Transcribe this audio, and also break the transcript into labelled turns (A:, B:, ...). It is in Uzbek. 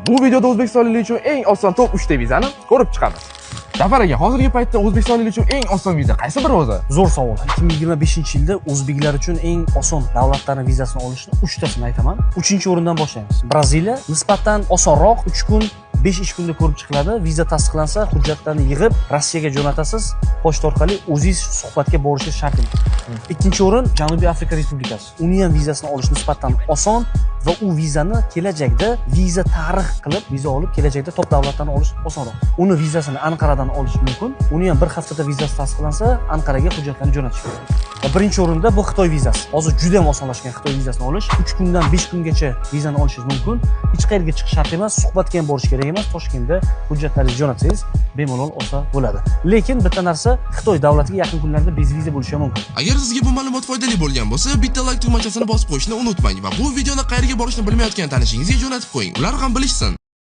A: Bu videoda o'zbekistonliklar uchun eng oson top 3 ta vizani ko'rib chiqamiz. Zafar aka, hozirgi paytda o'zbekistonliklar uchun eng oson viza qaysi biri o'zi?
B: Zo'r savol. 2025-yilda o'zbeklar uchun eng oson davlatlarning vizasini olishni 3 tasini aytaman. 3-o'rindan boshlaymiz. Braziliya nisbatan osonroq, 3 kun 5 ish kunda ko'rib chiqiladi. Viza tasdiqlansa, hujjatlarni yig'ib Rossiyaga jo'natasiz. Pochta orqali o'zingiz suhbatga borishingiz shart emas. 2-o'rin Janubiy Afrika Respublikasi. Uni ham vizasini olish nisbatan oson va u vizani kelajakda viza tarix qilib viza olib kelajakda top davlatlarni olish osonroq. Uni vizasini Anqaradan olish mumkin. Uni ham bir haftada vizasi tasdiqlansa, Anqaraga hujjatlarni jo'natish kerak. Va birinchi o'rinda bu Xitoy vizasi. Hozir juda ham osonlashgan Xitoy vizasini olish. 3 kundan 5 kungacha vizani olishingiz mumkin. Hech qayerga chiqish shart emas, suhbatga ham borish kerak emas. Toshkentda hujjatlaringizni jo'natsangiz bemalol olsa bo'ladi. Lekin bitta narsa, Xitoy davlatiga yaqin kunlarda bezviza bo'lishi ham mumkin.
C: Agar sizga bu ma'lumot foydali bo'lgan bo'lsa, bitta like tugmachasini bosib qo'yishni unutmang va bu videoni qayerga borishni bilmayotgan tanishingizga jo'natib qo'ying. Ular ham bilishsin.